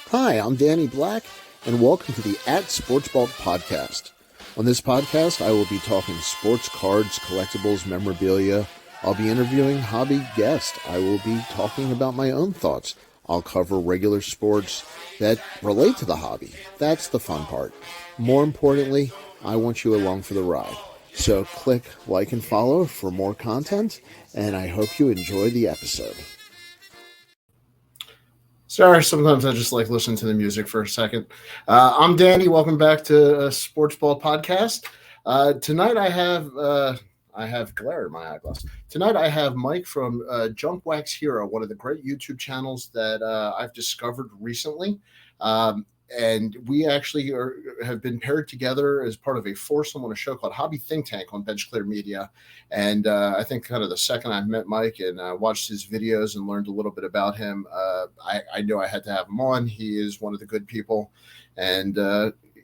Hi, I'm Danny Black, and welcome to the At Sportsball podcast. On this podcast, I will be talking sports cards, collectibles, memorabilia. I'll be interviewing hobby guests. I will be talking about my own thoughts. I'll cover regular sports that relate to the hobby. That's the fun part. More importantly, I want you along for the ride. So click like and follow for more content, and I hope you enjoy the episode. Sorry, sometimes I just like listening to the music for a second. I'm Danny. Welcome back to Sports Ball Podcast. Tonight I have glare in my eyeglass. Tonight I have Mike from Junk Wax Hero, one of the great YouTube channels that I've discovered recently. And we actually have been paired together as part of a foursome on a show called Hobby Think Tank on Bench Clear Media. And I think kind of the second I met Mike and watched his videos and learned a little bit about him, I knew I had to have him on. He is one of the good people, and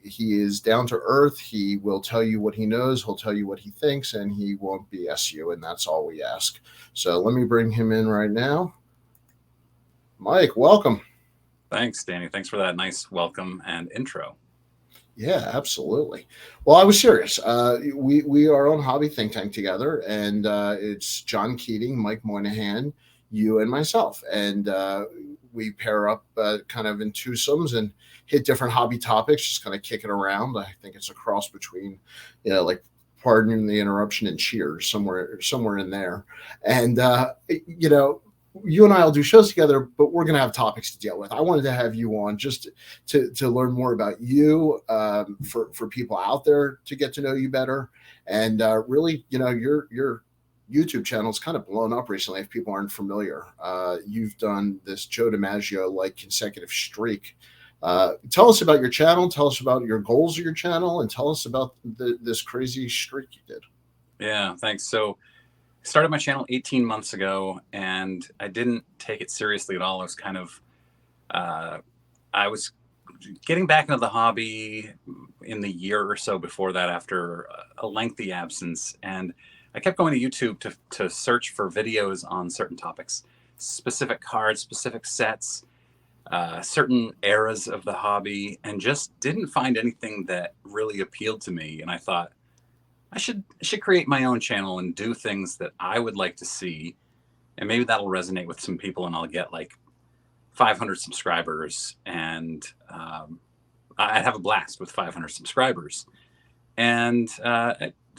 he is down to earth. He will tell you what he knows. He'll tell you what he thinks, and he won't BS you. And that's all we ask. So let me bring him in right now. Mike, welcome. Thanks, Danny. Thanks for that nice welcome and intro. Yeah, absolutely. Well, I was serious. We are on Hobby Think Tank together, and it's John Keating, Mike Moynihan, you, and myself. And we pair up kind of in twosomes and hit different hobby topics, just kind of kick it around. I think it's a cross between, like, pardon the interruption, and Cheers, somewhere in there. And, you and I will do shows together, but we're going to have topics to deal with. I wanted to have you on just to learn more about you, for people out there to get to know you better. And really, your YouTube channel is kind of blown up recently if people aren't familiar. You've done this Joe DiMaggio-like consecutive streak. Tell us about your channel, tell us about your goals of your channel, and tell us about this crazy streak you did. Yeah, thanks. So I started my channel 18 months ago, and I didn't take it seriously at all. I was kind of, I was getting back into the hobby in the year or so before that after a lengthy absence. And I kept going to YouTube to search for videos on certain topics, specific cards, specific sets, certain eras of the hobby, and just didn't find anything that really appealed to me. And I thought, I should create my own channel and do things that I would like to see, and maybe that'll resonate with some people, and I'll get like 500 subscribers, and I'd have a blast with 500 subscribers. And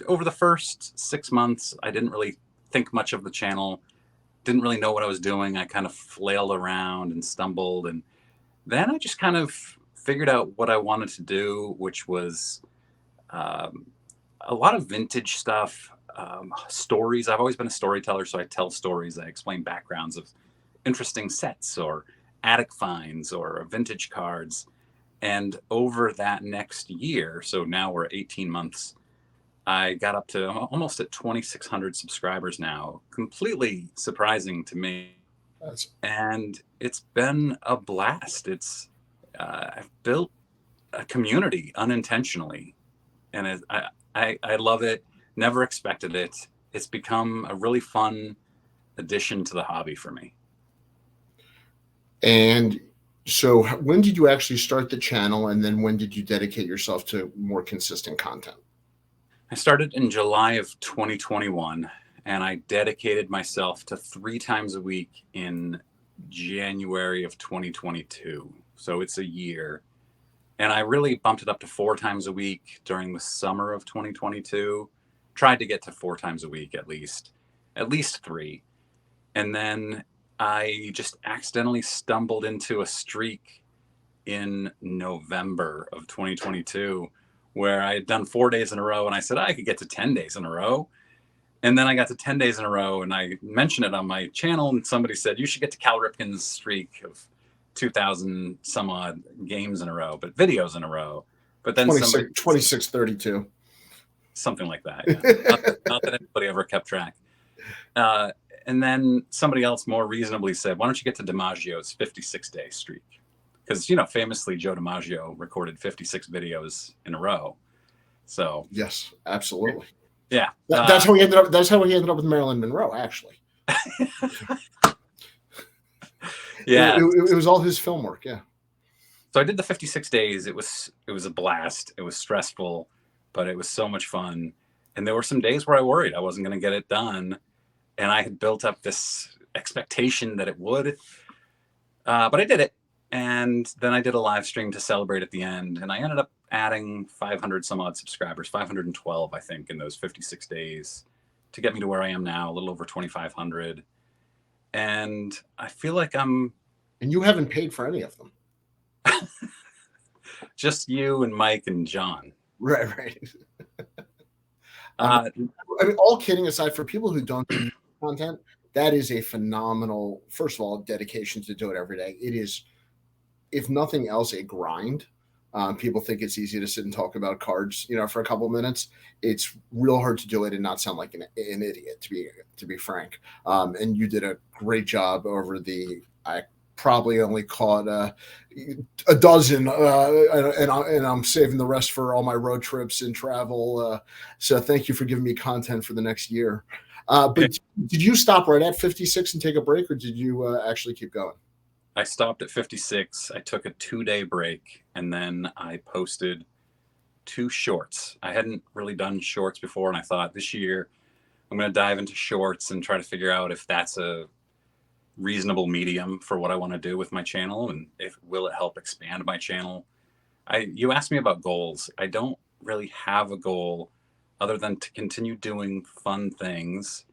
over the first 6 months, I didn't really think much of the channel, didn't really know what I was doing. I kind of flailed around and stumbled, and then I just kind of figured out what I wanted to do, which was a lot of vintage stuff, stories. I've always been a storyteller, so I tell stories. I explain backgrounds of interesting sets or attic finds or vintage cards. And over that next year, so now we're 18 months, I got up to almost at 2,600 subscribers now. Completely surprising to me. And it's been a blast. I've built a community unintentionally, and I love it. Never expected it. It's become a really fun addition to the hobby for me. And so when did you actually start the channel, and then when did you dedicate yourself to more consistent content? I started in July of 2021, and I dedicated myself to 3 times a week in January of 2022. So it's a year. And I really bumped it up to 4 times a week during the summer of 2022. Tried to get to 4 times a week at least 3. And then I just accidentally stumbled into a streak in November of 2022 where I had done 4 days in a row, and I said I could get to 10 days in a row. And then I got to 10 days in a row, and I mentioned it on my channel, and somebody said, you should get to Cal Ripken's streak of 2,000 some odd games in a row, but videos in a row. But then 2632, something like that. Yeah. not that anybody ever kept track. And then somebody else more reasonably said, why don't you get to DiMaggio's 56-day streak? Because, famously Joe DiMaggio recorded 56 videos in a row. So yes, absolutely. Yeah. That's how he ended up. That's how he ended up with Marilyn Monroe, actually. Yeah, it was all his film work. Yeah. So I did the 56 days. It was a blast. It was stressful, but it was so much fun. And there were some days where I worried I wasn't going to get it done, and I had built up this expectation that it would. But I did it, and then I did a live stream to celebrate at the end, and I ended up adding 500 some odd subscribers, 512 I think, in those 56 days, to get me to where I am now, a little over 2,500. And I feel like I'm. And you haven't paid for any of them. Just you and Mike and John. Right. I mean, all kidding aside, for people who don't do content, that is a phenomenal, first of all, dedication to do it every day. It is, if nothing else, a grind. People think it's easy to sit and talk about cards, for a couple of minutes. It's real hard to do it and not sound like an idiot, to be frank. And you did a great job over I probably only caught a dozen, and I'm saving the rest for all my road trips and travel. So thank you for giving me content for the next year. But did you stop right at 56 and take a break, or did you actually keep going? I stopped at 56. I took a 2-day break, and then I posted 2 shorts. I hadn't really done shorts before, and I thought this year I'm going to dive into shorts and try to figure out if that's a reasonable medium for what I want to do with my channel, and will it help expand my channel. You asked me about goals. I don't really have a goal other than to continue doing fun things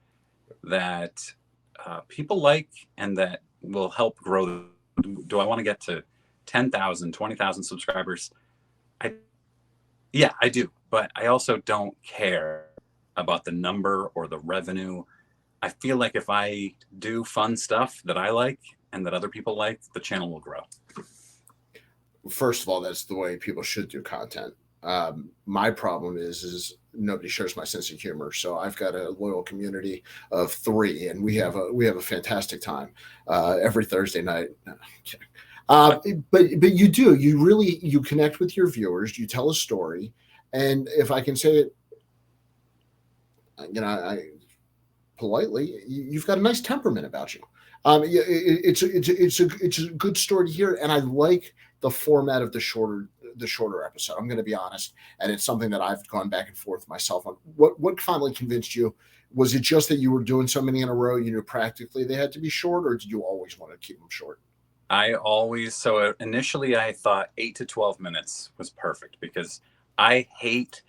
that people like and that will help grow. Do I want to get to 10,000, 20,000 subscribers? I do, but I also don't care about the number or the revenue. I feel like if I do fun stuff that I like and that other people like, the channel will grow. First of all, that's the way people should do content. My problem is nobody shares my sense of humor. So I've got a loyal community of 3, and we have a fantastic time every Thursday night. But you connect with your viewers, you tell a story, and if I can say it, I politely, you've got a nice temperament about you. It's a good story to hear, and I like the format of the shorter episode. I'm going to be honest, and it's something that I've gone back and forth myself on. What finally convinced you? Was it just that you were doing so many in a row, you knew practically they had to be short, or did you always want to keep them short? Initially I thought 8 to 12 minutes was perfect, because I hate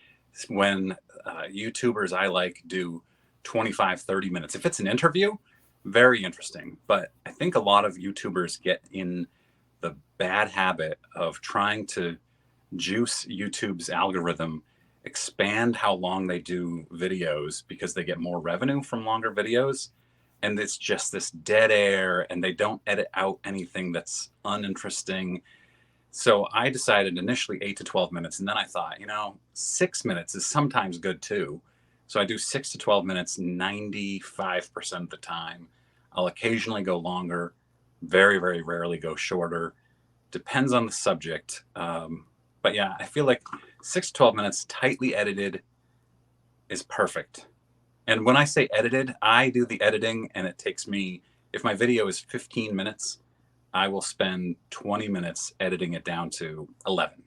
when YouTubers I like do 25, 30 minutes. If it's an interview, very interesting. But I think a lot of YouTubers get in the bad habit of trying to juice YouTube's algorithm, expand how long they do videos because they get more revenue from longer videos. And it's just this dead air, and they don't edit out anything that's uninteresting. So I decided initially 8 to 12 minutes. And then I thought, 6 minutes is sometimes good too. So I do 6 to 12 minutes 95% of the time. I'll occasionally go longer, very, very rarely go shorter. Depends on the subject. But yeah, I feel like 6 to 12 minutes tightly edited is perfect. And when I say edited, I do the editing, and it takes me, if my video is 15 minutes, I will spend 20 minutes editing it down to 11.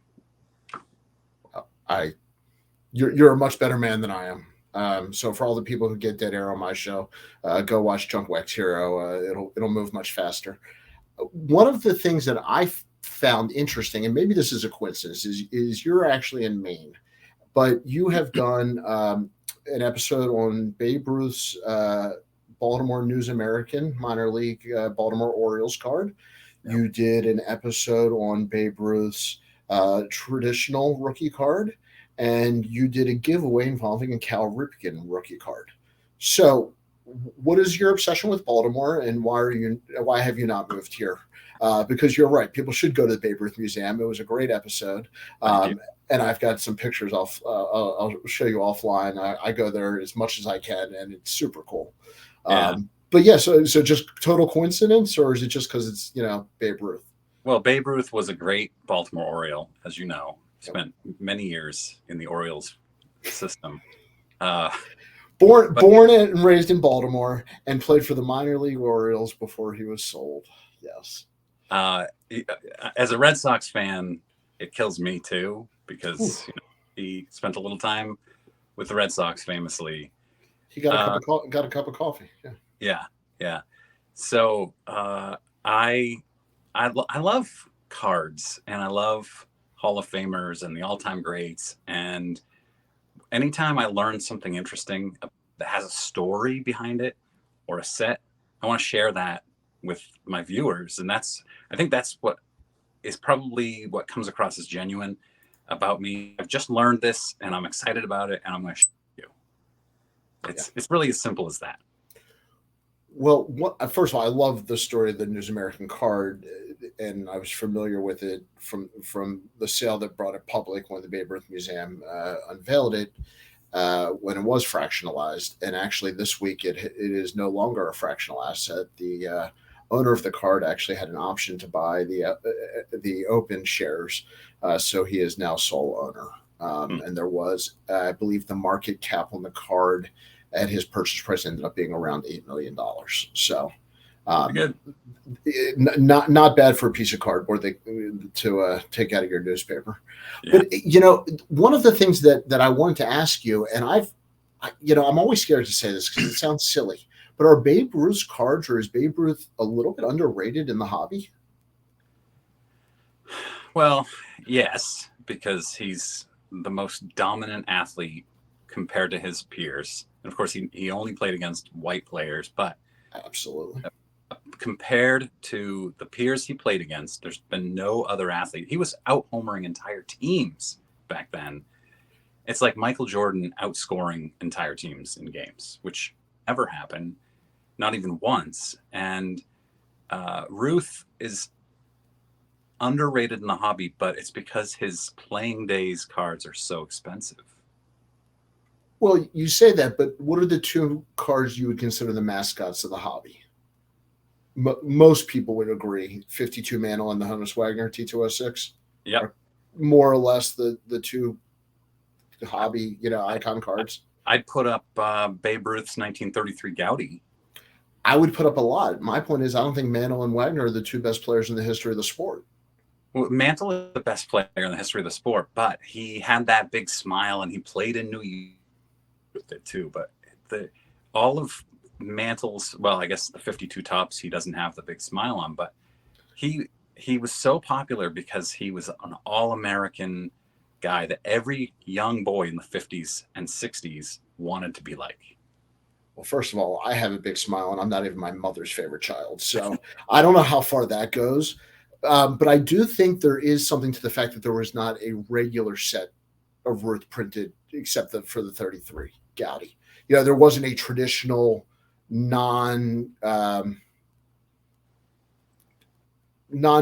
You're a much better man than I am. So for all the people who get dead air on my show, go watch Junk Wax Hero. It'll move much faster. One of the things that I found interesting, and maybe this is a coincidence, is you're actually in Maine, but you have done an episode on Babe Ruth's Baltimore News American minor league Baltimore Orioles card. Yep. You did an episode on Babe Ruth's traditional rookie card, and you did a giveaway involving a Cal Ripken rookie card. So what is your obsession with Baltimore, and why have you not moved here? Because you're right, people should go to the Babe Ruth Museum. It was a great episode. And I've got some pictures I'll show you offline. I go there as much as I can, and it's super cool. Yeah. But yeah, so just total coincidence, or is it just because it's, Babe Ruth? Well, Babe Ruth was a great Baltimore Oriole, as you know. Spent many years in the Orioles system. Born and raised in Baltimore, and played for the minor league Orioles before he was sold. Yes. As a Red Sox fan, it kills me too because he spent a little time with the Red Sox famously. He got a cup of coffee. Yeah. Yeah. So I love cards and I love Hall of Famers and the all-time greats. And anytime I learn something interesting that has a story behind it or a set, I want to share that with my viewers. And I think that's what is probably what comes across as genuine about me. I've just learned this and I'm excited about it and I'm going to share it with you. It's really as simple as that. Well, first of all, I love the story of the News American card, and I was familiar with it from the sale that brought it public when the Babe Ruth Museum unveiled it when it was fractionalized. And actually, this week it is no longer a fractional asset. The owner of the card actually had an option to buy the open shares, so he is now sole owner. And there was, I believe, the market cap on the card at his purchase price ended up being around $8 million. So, Good. Not bad for a piece of cardboard to take out of your newspaper. Yeah. But one of the things that I wanted to ask you, and I'm always scared to say this because it sounds silly, but are Babe Ruth's cards, or is Babe Ruth a little bit underrated in the hobby? Well, yes, because he's the most dominant athlete compared to his peers. And of course, he only played against white players, but absolutely compared to the peers he played against, there's been no other athlete. He was out homering entire teams back then. It's like Michael Jordan outscoring entire teams in games, which never happened, not even once. And Ruth is underrated in the hobby, but it's because his playing days cards are so expensive. Well, you say that, but what are the two cards you would consider the mascots of the hobby? Most people would agree 52 Mantle and the Honus Wagner T206. Yeah, more or less the two hobby icon cards. I'd put up Babe Ruth's 1933 Gowdy. I would put up a lot. My point is, I don't think Mantle and Wagner are the two best players in the history of the sport. Well, Mantle is the best player in the history of the sport, but he had that big smile and he played in New York with it too. But all of Mantle's, well, I guess the 52 tops, he doesn't have the big smile on, but he was so popular because he was an all-American guy that every young boy in the 50s and 60s wanted to be like. Well, first of all, I have a big smile and I'm not even my mother's favorite child. So I don't know how far that goes. But I do think there is something to the fact that there was not a regular set of Ruth printed except for the 33 Gowdy. There wasn't a traditional non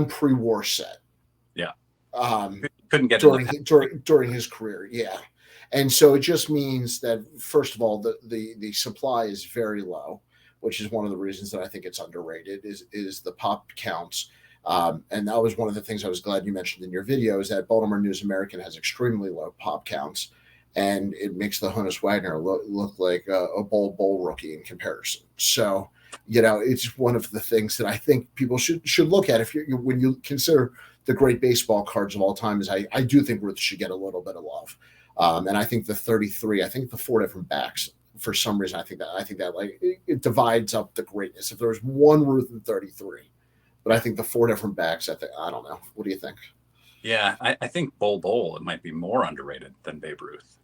pre-war set. Yeah. Couldn't get during his career. Yeah. And so it just means that, first of all, the supply is very low, which is one of the reasons that I think it's underrated is the pop counts. And that was one of the things I was glad you mentioned in your video, is that Baltimore News American has extremely low pop counts, and it makes the Honus Wagner look like a bowl rookie in comparison. So, it's one of the things that I think people should look at when you consider the great baseball cards of all time. Is I do think Ruth should get a little bit of love, and I think the 33, I think the four different backs. For some reason, I think that like it divides up the greatness. If there was one Ruth in 33. But I think the four different backs, I don't know. What do you think? Yeah, I think Bowl it might be more underrated than Babe Ruth.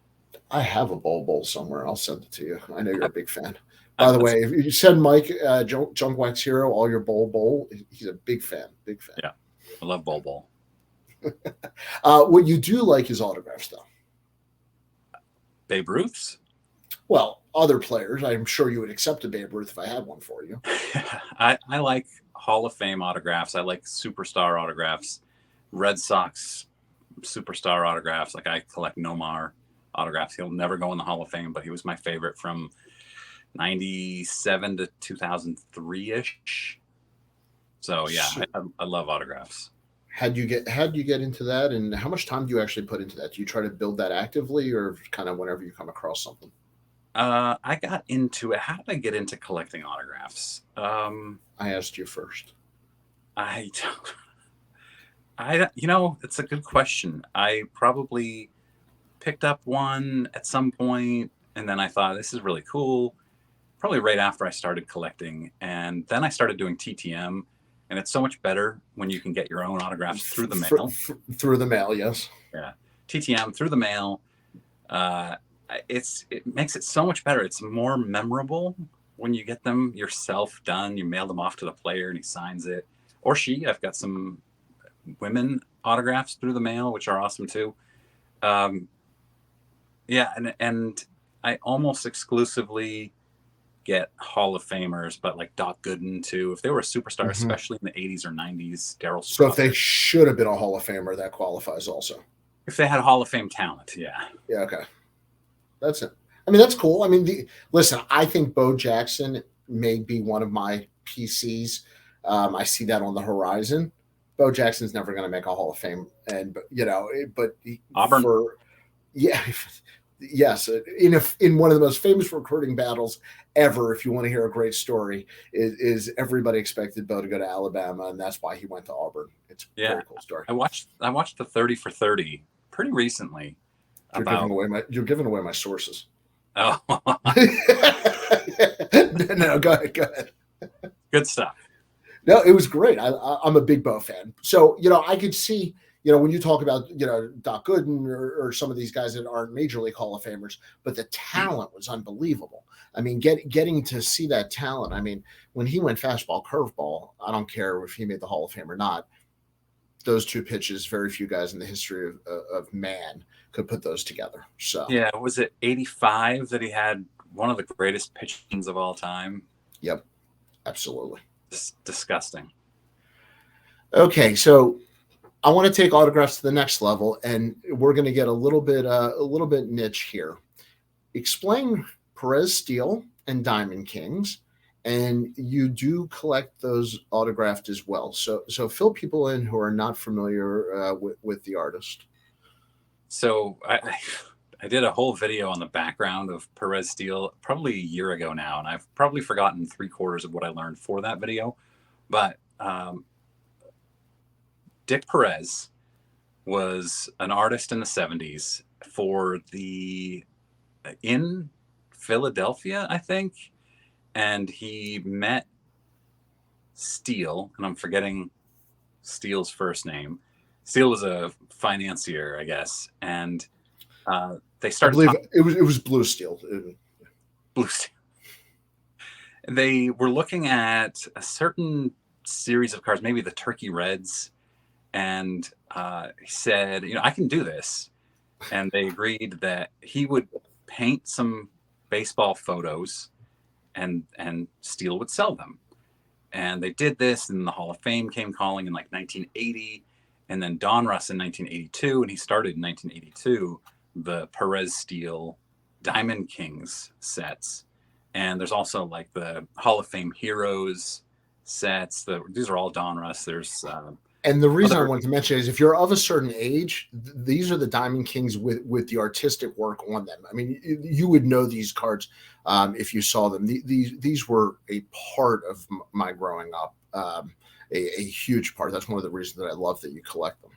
I have a Bowl somewhere. I'll send it to you. I know you're a big fan. By the way, if you send Mike Junk Wax Hero all your Bowl, he's a big fan. Big fan. Yeah, I love Bowl. What you do like is autographs, though. Babe Ruth's? Well, other players. I'm sure you would accept a Babe Ruth if I had one for you. I like Hall of Fame autographs. I like superstar autographs, Red Sox superstar autographs. Like I collect Nomar autographs. He'll never go in the Hall of Fame, but he was my favorite from 97 to 2003-ish. So yeah, I love autographs. How'd you get into that, and how much time do you actually put into that? Do you try to build that actively, or kind of whenever you come across something? I got into it. How did I get into collecting autographs? I asked you first. I it's a good question. I probably picked up one at some point, and then I thought this is really cool. Probably right after I started collecting, and then I started doing TTM, and it's so much better when you can get your own autographs through the mail. Through the mail, yes. Yeah, TTM through the mail. It makes it so much better. It's more memorable when you get them yourself done. You mail them off to the player, and he signs it, or she. I've got some women autographs through the mail, which are awesome too. Yeah, and I almost exclusively get Hall of Famers, but like Doc Gooden too. If they were a superstar, especially in the 80s or 90s, Darryl So Strawberry. if they should have been a Hall of Famer, that qualifies also. If they had Hall of Fame talent, yeah. Yeah, okay. That's it. I mean, that's cool. I mean, listen, I think Bo Jackson may be one of my PCs. I see that on the horizon. Bo Jackson's never going to make a Hall of Fame, but Auburn. Yes, in one of the most famous recruiting battles ever, if you want to hear a great story, is everybody expected Bo to go to Alabama, and that's why he went to Auburn. It's a very cool story. I watched the 30 for 30 pretty recently. You're giving away my sources. Oh, no, go ahead. Good stuff. No, it was great. I'm a big Bo fan. So, I could see, when you talk about, Doc Gooden or some of these guys that aren't Major League Hall of Famers, but the talent was unbelievable. I mean, getting to see that talent. I mean, when he went fastball, curveball, I don't care if he made the Hall of Fame or not. Those two pitches, very few guys in the history of man could put those together. So yeah, was it 85 that he had one of the greatest pitchings of all time? Yep, absolutely. Disgusting. Okay, so I want to take autographs to the next level, and we're going to get a little bit niche here. Explain Perez Steel and Diamond Kings, and you do collect those autographed as well. So fill people in who are not familiar with the artist. So I did a whole video on the background of Perez Steel probably a year ago now, and I've probably forgotten 3/4 of what I learned for that video. But Dick Perez was an artist in the 70s in Philadelphia, I think. And he met Steele, and I'm forgetting Steele's first name. Steele was a financier, I guess. And they started. I believe it was Blue Steel. Blue Steel. They were looking at a certain series of cards, maybe the Turkey Reds. And he said, I can do this. And they agreed that he would paint some baseball photos and Steele would sell them. And they did this, and the Hall of Fame came calling in like 1980, and then Donruss in 1982, and he started in 1982 the Perez Steel Diamond Kings sets. And there's also like the Hall of Fame Heroes sets. These are all Donruss. There's and the reason I wanted to mention is if you're of a certain age, these are the Diamond Kings with the artistic work on them. I mean, you would know these cards if you saw them. These were a part of my growing up, a huge part. That's one of the reasons that I love that you collect them.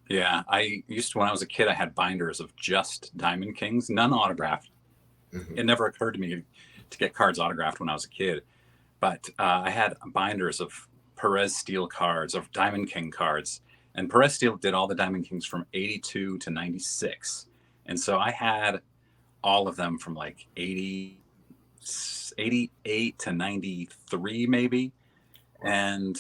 Yeah, when I was a kid, I had binders of just Diamond Kings, none autographed. Mm-hmm. It never occurred to me to get cards autographed when I was a kid, but I had binders of Perez Steel cards, of Diamond King cards. And Perez Steel did all the Diamond Kings from 82 to 96. And so I had all of them from like 88 to 93, maybe. And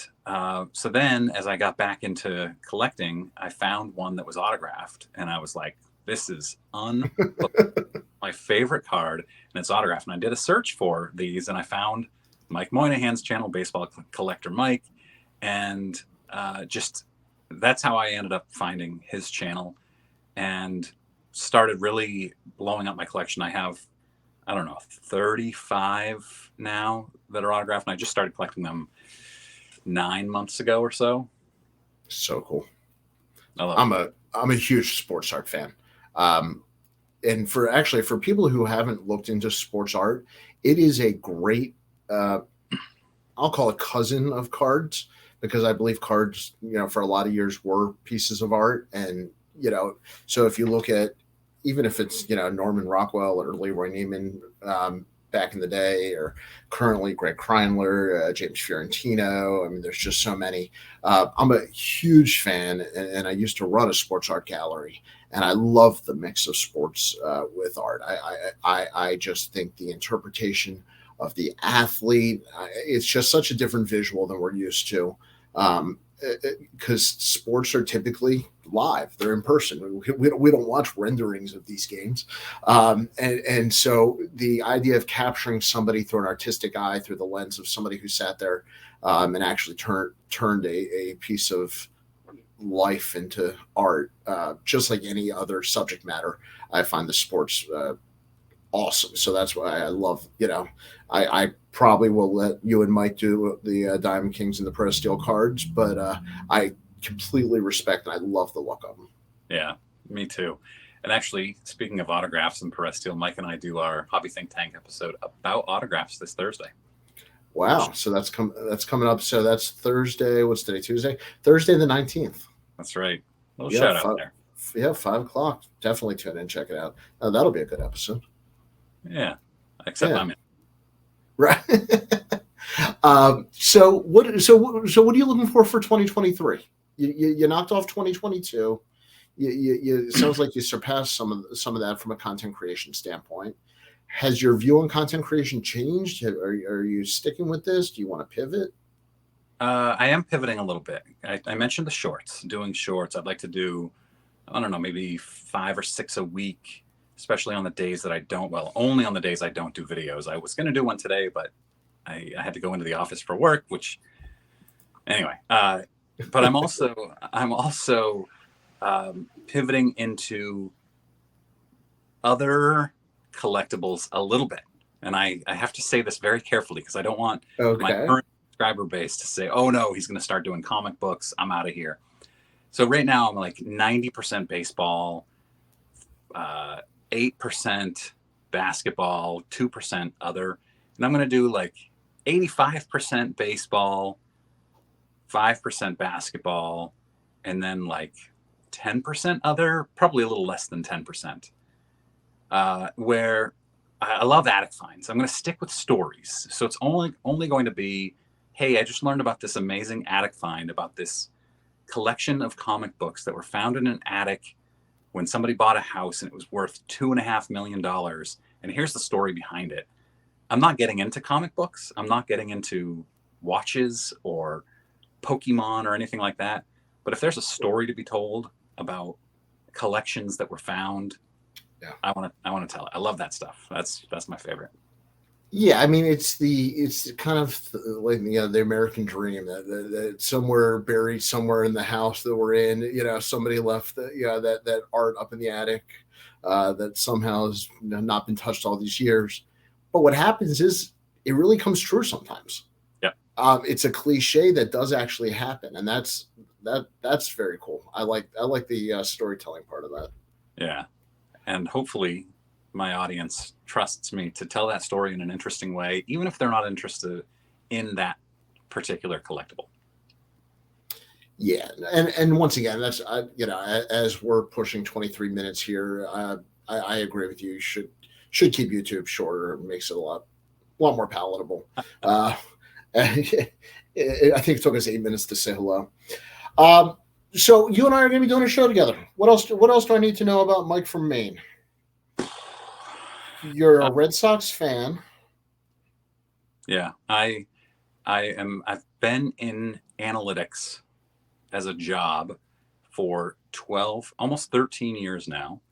so then as I got back into collecting, I found one that was autographed. And I was like, this is my favorite card. And it's autographed. And I did a search for these, and I found Mike Moynihan's channel, Baseball Collector Mike, and that's how I ended up finding his channel and started really blowing up my collection. I have, 35 now that are autographed, and I just started collecting them 9 months ago or so. So cool. I'm a huge sports art fan. And for people who haven't looked into sports art, it is a great I'll call it cousin of cards, because I believe cards, for a lot of years were pieces of art. And, so if you look at, even if it's, Norman Rockwell or Leroy Neiman back in the day, or currently Greg Kreinler, James Fiorentino, I mean, there's just so many. I'm a huge fan, and I used to run a sports art gallery, and I love the mix of sports with art. I just think the interpretation of the athlete, it's just such a different visual than we're used to. Because sports are typically live, they're in person. We don't watch renderings of these games. And so the idea of capturing somebody through an artistic eye, through the lens of somebody who sat there and actually turned a piece of life into art, just like any other subject matter, I find the sports awesome. So that's why I love, I probably will let you and Mike do the Diamond Kings and the Pro Steel cards, but I completely respect and I love the look of them. Yeah, me too. And actually, speaking of autographs and Perez Steel, Mike and I do our Hobby Think Tank episode about autographs this Thursday. Wow. So that's coming up. So that's Thursday. What's today? Tuesday? Thursday the 19th. That's right. A little shout out there. Yeah, 5:00. Definitely tune in, check it out. That'll be a good episode. Yeah. Except I'm in. Right. So what are you looking for 2023? You knocked off 2022. It sounds like you surpassed some of that from a content creation standpoint. Has your view on content creation changed? Are you sticking with this? Do you want to pivot? I am pivoting a little bit. I mentioned the shorts, doing shorts. I'd like to do, I don't know, maybe 5 or 6 a week, especially on the days that only on the days I don't do videos. I was going to do one today, but I had to go into the office for work, which anyway, but I'm also pivoting into other collectibles a little bit. And I have to say this very carefully because I don't want my current subscriber base to say, oh no, he's going to start doing comic books. I'm out of here. So right now I'm like 90% baseball, 8% basketball, 2% other. And I'm going to do like 85% baseball, 5% basketball, and then like 10% other, probably a little less than 10%. Where I love attic finds. I'm going to stick with stories. So it's only going to be, hey, I just learned about this amazing attic find, about this collection of comic books that were found in an attic when somebody bought a house and it was worth $2.5 million. And here's the story behind it. I'm not getting into comic books. I'm not getting into watches or Pokemon or anything like that. But if there's a story to be told about collections that were found, yeah, I want to tell it. I love that stuff. That's my favorite. Yeah, I mean, it's kind of like the American dream that somewhere buried somewhere in the house that we're in, somebody left that art up in the attic that somehow has not been touched all these years. But what happens is it really comes true sometimes. Yeah, it's a cliche that does actually happen, and that's very cool. I like the storytelling part of that. Yeah, and hopefully my audience trusts me to tell that story in an interesting way, even if they're not interested in that particular collectible. Yeah, and once again, that's as we're pushing 23 minutes here, I agree with you. You should keep YouTube shorter. It makes it a lot more palatable. I think it took us 8 minutes to say hello. So you and I are going to be doing a show together. What else do I need to know about Mike from Maine? You're a Red Sox fan. Yeah, I am. I've been in analytics as a job for 12, almost 13 years now.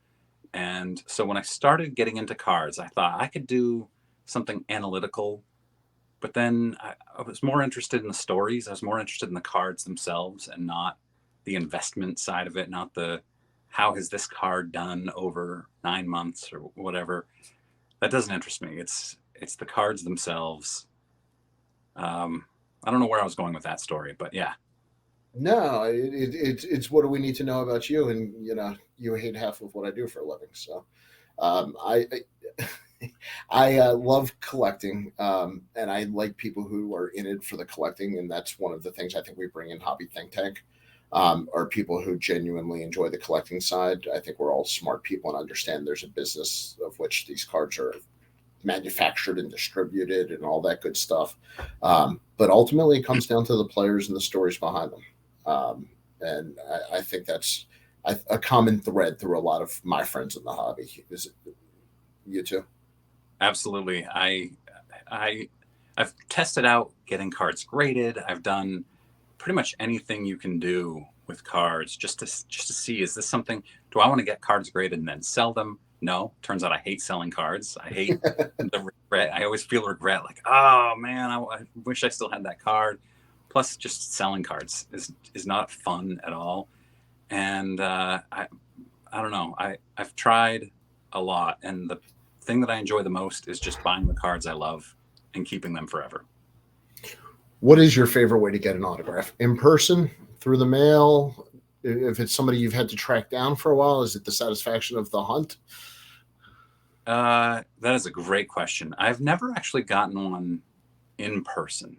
And so when I started getting into cards, I thought I could do something analytical, but then I was more interested in the stories. I was more interested in the cards themselves and not the investment side of it, not the how has this card done over 9 months or whatever. That doesn't interest me. It's the cards themselves. I don't know where I was going with that story, but yeah. No, it's what do we need to know about you? And you hate half of what I do for a living. So I I love collecting, and I like people who are in it for the collecting, and that's one of the things I think we bring in Hobby Think Tank. Are people who genuinely enjoy the collecting side. I think we're all smart people and understand there's a business of which these cards are manufactured and distributed and all that good stuff. But ultimately, it comes down to the players and the stories behind them. And I think that's a common thread through a lot of my friends in the hobby. Is it you too? Absolutely. I've tested out getting cards graded. I've done pretty much anything you can do with cards just to see, is this something, do I want to get cards graded and then sell them? No. Turns out I hate selling cards. I hate the regret. I always feel regret, like, oh man, I wish I still had that card. Plus, just selling cards is not fun at all. And I don't know. I've tried a lot, and the thing that I enjoy the most is just buying the cards I love and keeping them forever. What is your favorite way to get an autograph? In person, through the mail? If it's somebody you've had to track down for a while, is it the satisfaction of the hunt? That is a great question. I've never actually gotten one in person.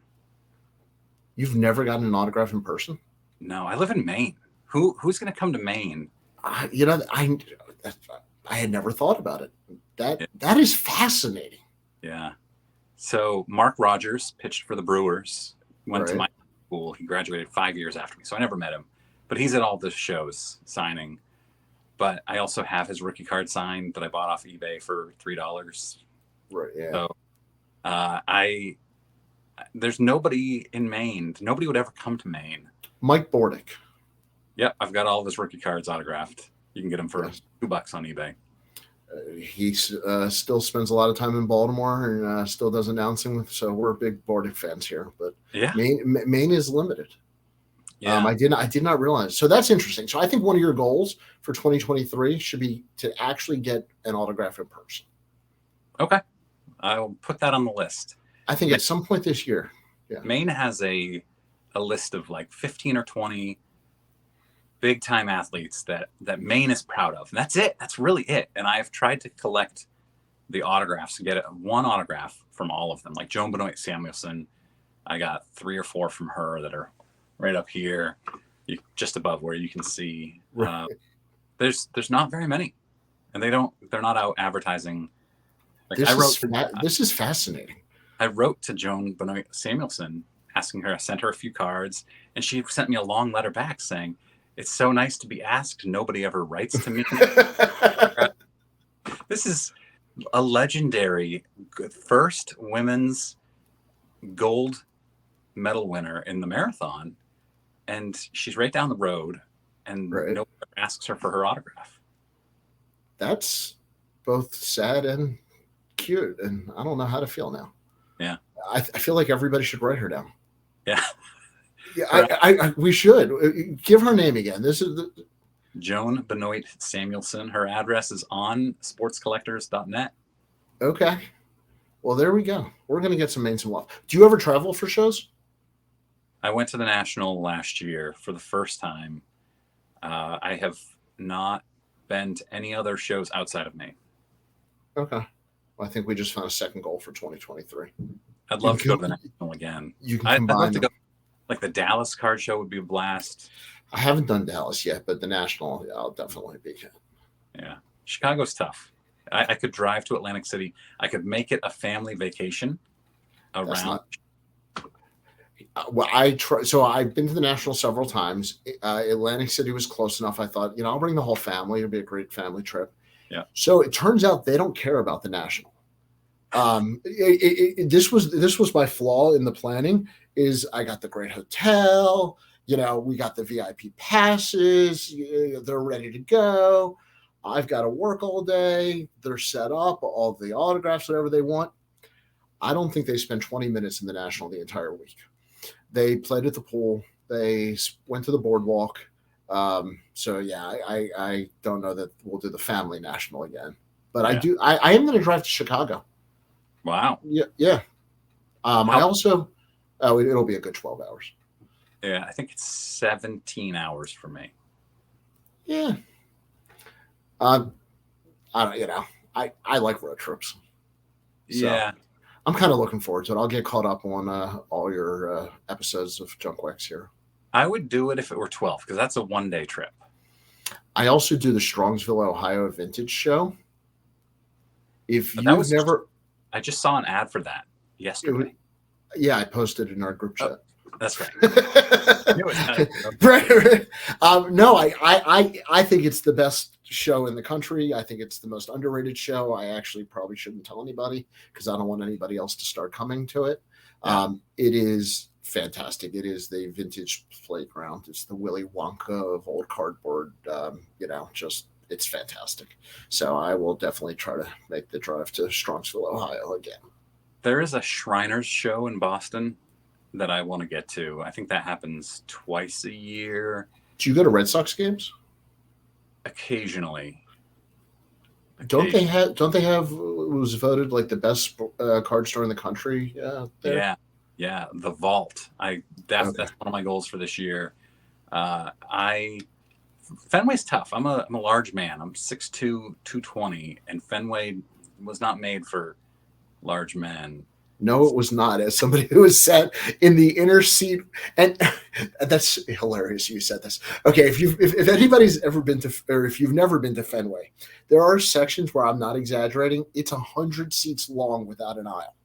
You've never gotten an autograph in person? No, I live in Maine. Who's going to come to Maine? I had never thought about it. That is fascinating. Yeah. So Mark Rogers pitched for the Brewers, went to Right. my school. He graduated 5 years after me, so I never met him. But he's at all the shows signing. But I also have his rookie card signed that I bought off eBay for $3. Right. Yeah. So there's nobody in Maine. Nobody would ever come to Maine. Mike Bordick. Yep, I've got all of his rookie cards autographed. You can get them for Yes. $2 on eBay. He still spends a lot of time in Baltimore and still does announcing. So we're big Bordick fans here. But Yeah, Maine is limited. yeah. I did not realize. So that's interesting. So I think one of your goals for 2023 should be to actually get an autograph in person. Okay, I'll put that on the list. I think at some point this year. Maine has a list of like 15 or 20 big time athletes that Maine is proud of. And that's it. That's really it. And I've tried to collect the autographs and get one autograph from all of them. Like Joan Benoit Samuelson, I got 3 or 4 from her that are right up here, just above where you can see. Right. There's not very many, and they're not out advertising. Like This is fascinating. I wrote to Joan Benoit Samuelson asking her, I sent her a few cards, and she sent me a long letter back saying, it's so nice to be asked. Nobody ever writes to me. This is a legendary first women's gold medal winner in the marathon. And she's right down the road, and Right. nobody ever asks her for her autograph. That's both sad and cute. And I don't know how to feel now. Yeah. I feel like everybody should write her down. Yeah. Yeah, we should. Give her name again. This is Joan Benoit Samuelson. Her address is on sportscollectors.net. okay. Well, there we go. We're going to get some Maine some love. Do you ever travel for shows? I went to the National last year for the first time. I have not been to any other shows outside of Maine. Okay. Well, I think we just found a second goal for 2023. I'd love to go to the National again. You can I'd combine love to them. go. Like the Dallas card show would be a blast. I haven't done Dallas yet, but the National, I'll definitely be. Yeah. Chicago's tough. I could drive to Atlantic City. I could make it a family vacation around. Well, I try. So I've been to the National several times. Atlantic City was close enough. I thought, I'll bring the whole family. It'll be a great family trip. Yeah. So it turns out they don't care about the National. This was my flaw in the planning. Is I got the great hotel. We got the VIP passes. They're ready to go. I've got to work all day. They're set up, all the autographs, whatever they want. I don't think they spent 20 minutes in the National the entire week. They played at the pool. They went to the boardwalk. So yeah, I don't know that we'll do the family National again, but Yeah. I am going to drive to Chicago. Wow. Yeah. I also, it'll be a good 12 hours. Yeah, I think it's 17 hours for me. Yeah. I don't, I like road trips. So Yeah. I'm kind of looking forward to it. I'll get caught up on all your episodes of Junk Wax here. I would do it if it were 12 because that's a 1-day trip. I also do the Strongsville, Ohio Vintage Show. If But you've never, I just saw an ad for that yesterday. yeah, I posted in our group chat. That's right. Right. No, I think it's the best show in the country. I think it's the most underrated show. I actually probably shouldn't tell anybody because I don't want anybody else to start coming to it. Yeah. It is fantastic. It is the vintage playground. It's the Willy Wonka of old cardboard. Just it's fantastic. So I will definitely try to make the drive to Strongsville, Ohio again. There is a Shriners show in Boston that I want to get to. I think that happens twice a year. Do you go to Red Sox games? Occasionally. Don't they have? It was voted like the best card store in the country. There? Yeah. The Vault. That's one of my goals for this year. Fenway's tough. I'm a large man. I'm 6'2", 220, and Fenway was not made for large men. No, it was not. As somebody who was sat in the inner seat, and that's hilarious. You said this. Okay, if anybody's ever been to, or if you've never been to Fenway, there are sections where I'm not exaggerating. It's 100 seats long without an aisle.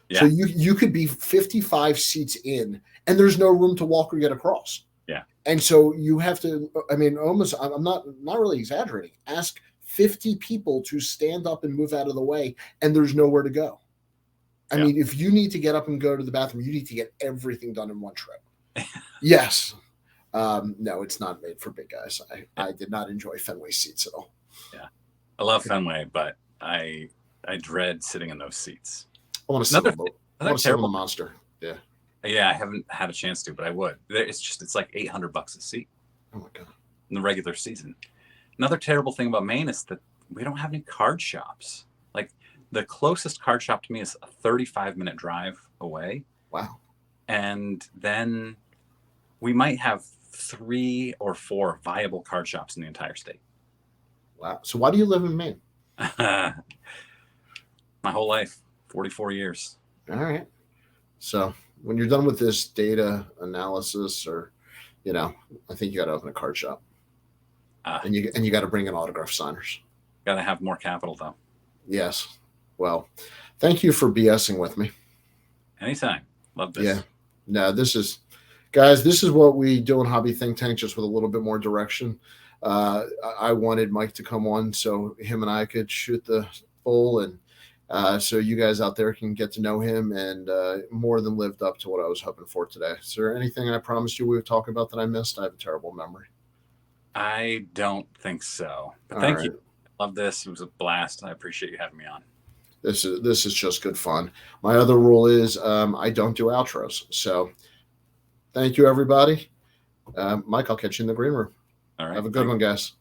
Yeah. So you could be 55 seats in, and there's no room to walk or get across. Yeah. And so you have to. I mean, almost. I'm not really exaggerating. Ask 50 people to stand up and move out of the way, and there's nowhere to go. I mean, if you need to get up and go to the bathroom, you need to get everything done in one trip. Yes. No, it's not made for big guys. I did not enjoy Fenway seats at all. Yeah. I love Fenway, but I dread sitting in those seats. I want to sit on the Monster. Yeah. Yeah, I haven't had a chance to, but I would. It's like $800 a seat. Oh my God. In the regular season. Another terrible thing about Maine is that we don't have any card shops. Like the closest card shop to me is a 35-minute drive away. Wow. And then we might have 3 or 4 viable card shops in the entire state. Wow. So why do you live in Maine? My whole life, 44 years. All right. So when you're done with this data analysis, or, I think you got to open a card shop. And you got to bring in autograph signers. Got to have more capital, though. Yes. Well, thank you for BSing with me. Anytime. Love this. Yeah. No, this is what we do in Hobby Think Tank, just with a little bit more direction. I wanted Mike to come on so him and I could shoot the bull, and so you guys out there can get to know him, and more than lived up to what I was hoping for today. Is there anything I promised you we would talk about that I missed? I have a terrible memory. I don't think so. But thank you. Love this. It was a blast. I appreciate you having me on. This is just good fun. My other rule is I don't do outros. So thank you, everybody. Mike, I'll catch you in the green room. All right. Have a good one, guys.